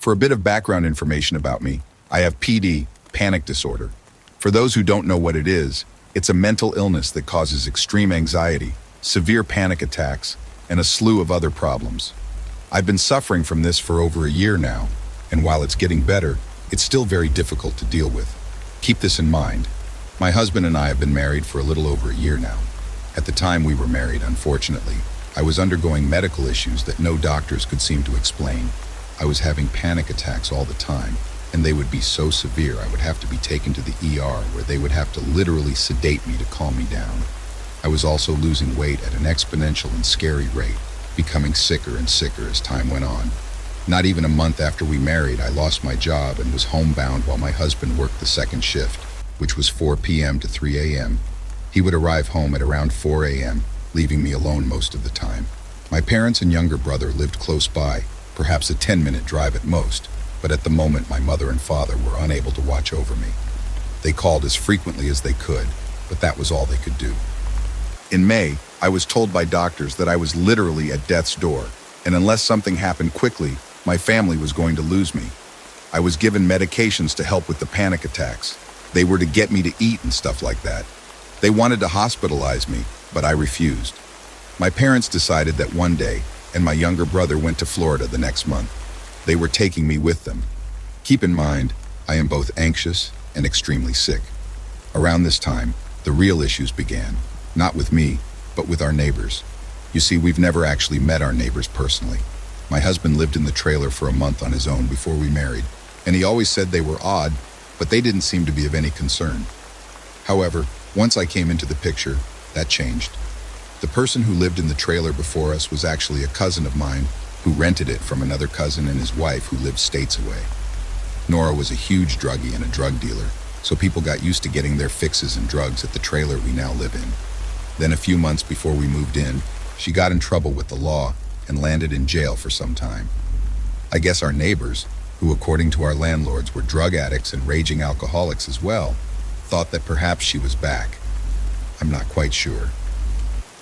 For a bit of background information about me, I have PD, panic disorder. For those who don't know what it is, it's a mental illness that causes extreme anxiety, severe panic attacks, and a slew of other problems. I've been suffering from this for over a year now, and while it's getting better, it's still very difficult to deal with. Keep this in mind. My husband and I have been married for a little over a year now. At the time we were married, unfortunately, I was undergoing medical issues that no doctors could seem to explain. I was having panic attacks all the time, and they would be so severe I would have to be taken to the ER where they would have to literally sedate me to calm me down. I was also losing weight at an exponential and scary rate, becoming sicker and sicker as time went on. Not even a month after we married, I lost my job and was homebound while my husband worked the second shift, which was 4 p.m. to 3 a.m. He would arrive home at around 4 a.m., leaving me alone most of the time. My parents and younger brother lived close by, perhaps a 10-minute drive at most, but at the moment my mother and father were unable to watch over me. They called as frequently as they could, but that was all they could do. In May, I was told by doctors that I was literally at death's door, and unless something happened quickly, my family was going to lose me. I was given medications to help with the panic attacks. They were to get me to eat and stuff like that. They wanted to hospitalize me, but I refused. My parents decided that one day, and my younger brother went to Florida the next month. They were taking me with them. Keep in mind, I am both anxious and extremely sick. Around this time, the real issues began, not with me, but with our neighbors. You see, we've never actually met our neighbors personally. My husband lived in the trailer for a month on his own before we married, and he always said they were odd, but they didn't seem to be of any concern. However, once I came into the picture, that changed. The person who lived in the trailer before us was actually a cousin of mine who rented it from another cousin and his wife who lived states away. Nora was a huge druggie and a drug dealer, so people got used to getting their fixes and drugs at the trailer we now live in. Then a few months before we moved in, she got in trouble with the law and landed in jail for some time. I guess our neighbors, who according to our landlords were drug addicts and raging alcoholics as well, thought that perhaps she was back. I'm not quite sure.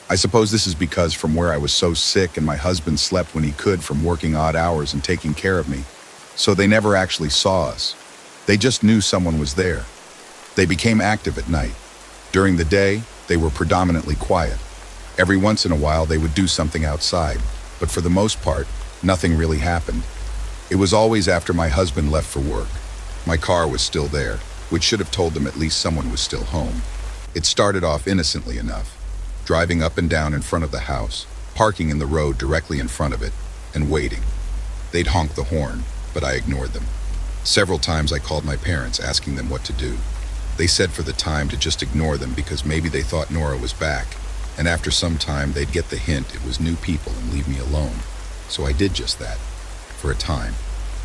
I suppose this is because from where I was so sick and my husband slept when he could from working odd hours and taking care of me, so they never actually saw us. They just knew someone was there. They became active at night. During the day, they were predominantly quiet. Every once in a while, they would do something outside, but for the most part, nothing really happened. It was always after my husband left for work. My car was still there, which should have told them at least someone was still home. It started off innocently enough, driving up and down in front of the house, parking in the road directly in front of it, and waiting. They'd honk the horn, but I ignored them. Several times I called my parents asking them what to do. They said for the time to just ignore them because maybe they thought Nora was back, and after some time they'd get the hint it was new people and leave me alone. So I did just that, for a time.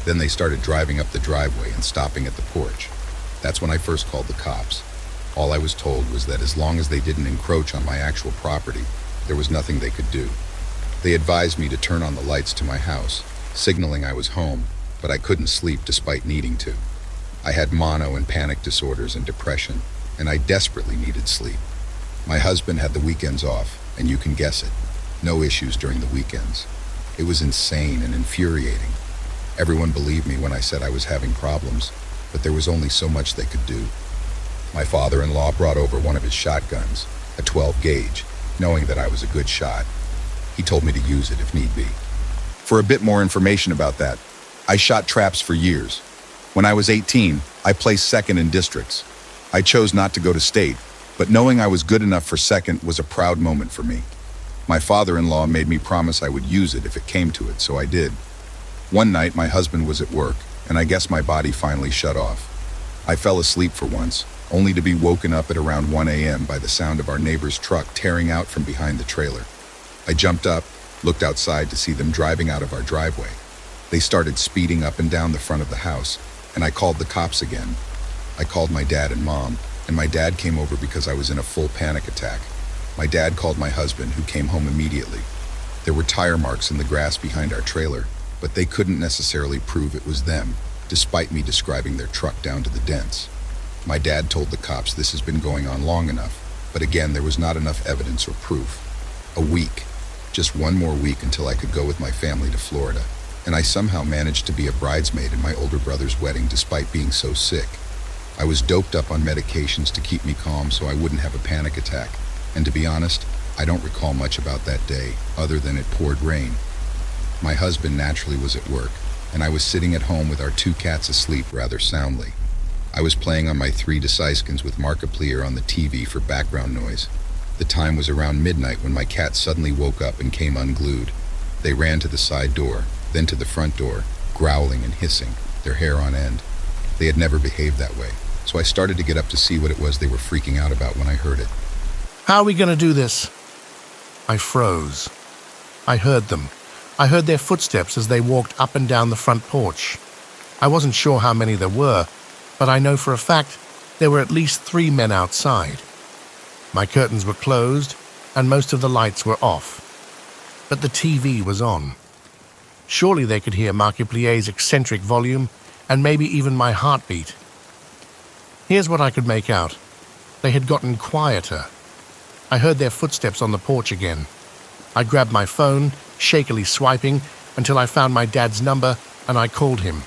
Then they started driving up the driveway and stopping at the porch. That's when I first called the cops. All I was told was that as long as they didn't encroach on my actual property, there was nothing they could do. They advised me to turn on the lights to my house, signaling I was home, but I couldn't sleep despite needing to. I had mono and panic disorders and depression, and I desperately needed sleep. My husband had the weekends off, and you can guess it. No issues during the weekends. It was insane and infuriating. Everyone believed me when I said I was having problems, but there was only so much they could do. My father-in-law brought over one of his shotguns, a 12 gauge, knowing that I was a good shot. He told me to use it if need be. For a bit more information about that, I shot traps for years. When I was 18, I placed second in districts. I chose not to go to state, but knowing I was good enough for second was a proud moment for me. My father-in-law made me promise I would use it if it came to it, so I did. One night, my husband was at work, and I guess my body finally shut off. I fell asleep for once, only to be woken up at around 1 a.m. by the sound of our neighbor's truck tearing out from behind the trailer. I jumped up, looked outside to see them driving out of our driveway. They started speeding up and down the front of the house, and I called the cops again. I called my dad and mom, and my dad came over because I was in a full panic attack. My dad called my husband, who came home immediately. There were tire marks in the grass behind our trailer, but they couldn't necessarily prove it was them, despite me describing their truck down to the dents. My dad told the cops this has been going on long enough, but again, there was not enough evidence or proof. A week, just one more week until I could go with my family to Florida, and I somehow managed to be a bridesmaid in my older brother's wedding despite being so sick. I was doped up on medications to keep me calm so I wouldn't have a panic attack, and to be honest, I don't recall much about that day, other than it poured rain. My husband naturally was at work, and I was sitting at home with our 2 cats asleep rather soundly. I was playing on my 3 Deciskins with Markiplier on the TV for background noise. The time was around midnight when my cats suddenly woke up and came unglued. They ran to the side door, then to the front door, growling and hissing, their hair on end. They had never behaved that way, so I started to get up to see what it was they were freaking out about when I heard it. How are we going to do this? I froze. I heard them. I heard their footsteps as they walked up and down the front porch. I wasn't sure how many there were, but I know for a fact there were at least 3 men outside. My curtains were closed and most of the lights were off, but the TV was on. Surely they could hear Markiplier's eccentric volume and maybe even my heartbeat. Here's what I could make out. They had gotten quieter. I heard their footsteps on the porch again. I grabbed my phone, shakily swiping, until I found my dad's number and I called him.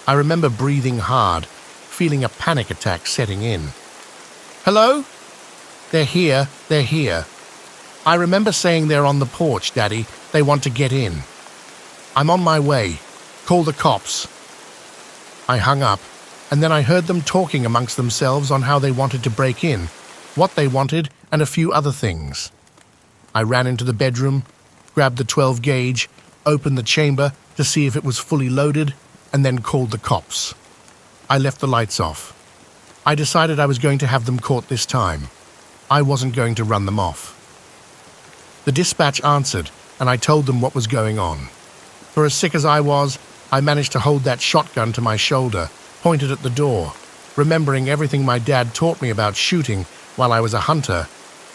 I remember breathing hard, feeling a panic attack setting in. Hello? They're here, they're here. I remember saying they're on the porch, Daddy. They want to get in. I'm on my way. Call the cops. I hung up, and then I heard them talking amongst themselves on how they wanted to break in, what they wanted, and a few other things. I ran into the bedroom, grabbed the 12 gauge, opened the chamber to see if it was fully loaded, and then called the cops. I left the lights off. I decided I was going to have them caught this time. I wasn't going to run them off. The dispatch answered, and I told them what was going on. For as sick as I was, I managed to hold that shotgun to my shoulder, pointed at the door, remembering everything my dad taught me about shooting while I was a hunter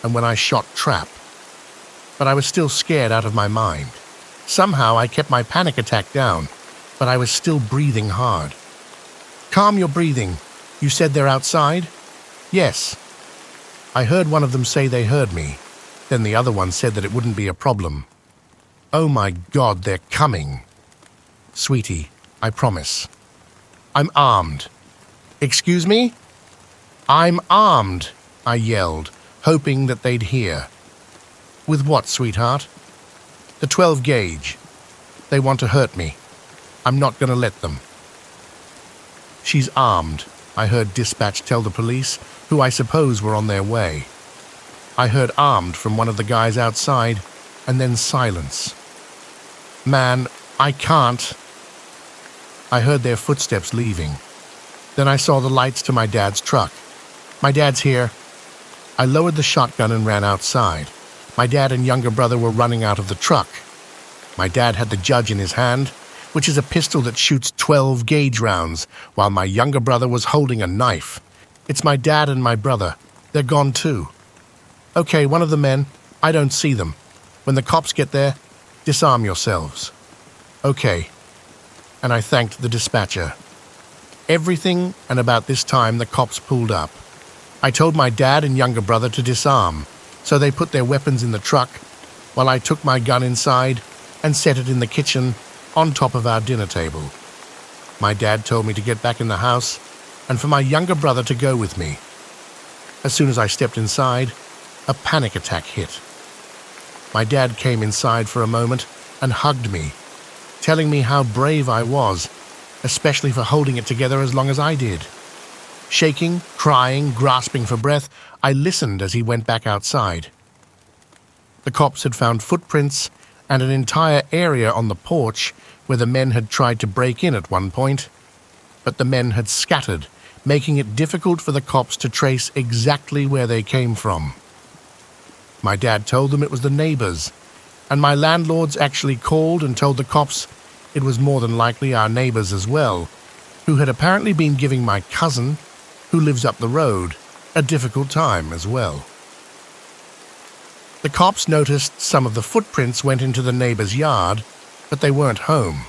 and when I shot trap. But I was still scared out of my mind. Somehow I kept my panic attack down, but I was still breathing hard. Calm your breathing. You said they're outside? Yes. I heard one of them say they heard me. Then the other one said that it wouldn't be a problem. Oh my God, they're coming. Sweetie, I promise. I'm armed. Excuse me? I'm armed, I yelled, hoping that they'd hear. With what, sweetheart? The 12 gauge. They want to hurt me. I'm not going to let them. She's armed, I heard dispatch tell the police, who I suppose were on their way. I heard armed from one of the guys outside, and then silence. Man, I can't. I heard their footsteps leaving. Then I saw the lights to my dad's truck. My dad's here. I lowered the shotgun and ran outside. My dad and younger brother were running out of the truck. My dad had the Judge in his hand, which is a pistol that shoots 12 gauge rounds, while my younger brother was holding a knife. It's my dad and my brother. They're gone too. Okay, one of the men, I don't see them. When the cops get there, disarm yourselves. Okay. And I thanked the dispatcher. Everything, and about this time the cops pulled up. I told my dad and younger brother to disarm, so they put their weapons in the truck, while I took my gun inside and set it in the kitchen on top of our dinner table. My dad told me to get back in the house and for my younger brother to go with me. As soon as I stepped inside, a panic attack hit. My dad came inside for a moment and hugged me, telling me how brave I was, especially for holding it together as long as I did. Shaking, crying, grasping for breath, I listened as he went back outside. The cops had found footprints and an entire area on the porch where the men had tried to break in at one point, but the men had scattered, making it difficult for the cops to trace exactly where they came from. My dad told them it was the neighbors, and my landlords actually called and told the cops it was more than likely our neighbors as well, who had apparently been giving my cousin, who lives up the road, a difficult time as well. The cops noticed some of the footprints went into the neighbor's yard, but they weren't home.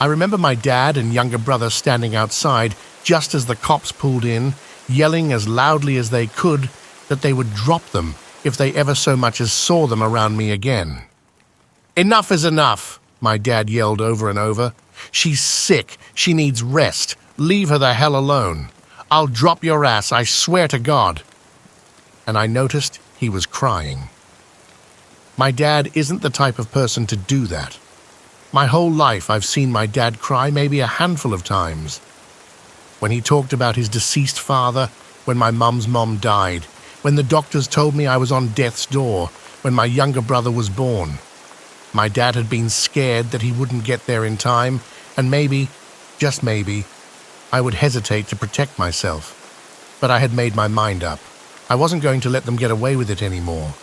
I remember my dad and younger brother standing outside just as the cops pulled in, yelling as loudly as they could that they would drop them if they ever so much as saw them around me again. Enough is enough, My dad yelled over and over. "She's sick. She needs rest. Leave her the hell alone. I'll drop your ass, I swear to God." And I noticed he was crying. My dad isn't the type of person to do that. My whole life I've seen my dad cry maybe a handful of times. When he talked about his deceased father, when my mum's mom died, when the doctors told me I was on death's door, when my younger brother was born. My dad had been scared that he wouldn't get there in time, and maybe, just maybe, I would hesitate to protect myself. But I had made my mind up. I wasn't going to let them get away with it anymore.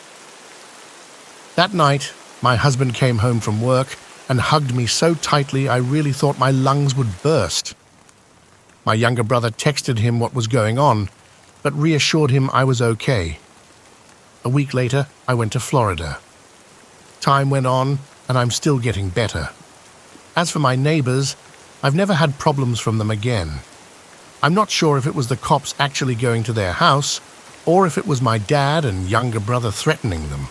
That night, my husband came home from work and hugged me so tightly I really thought my lungs would burst. My younger brother texted him what was going on, but reassured him I was okay. A week later, I went to Florida. Time went on, and I'm still getting better. As for my neighbors, I've never had problems from them again. I'm not sure if it was the cops actually going to their house, or if it was my dad and younger brother threatening them.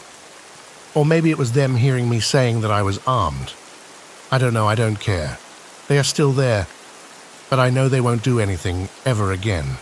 Or maybe it was them hearing me saying that I was armed. I don't know, I don't care. They are still there, but I know they won't do anything ever again.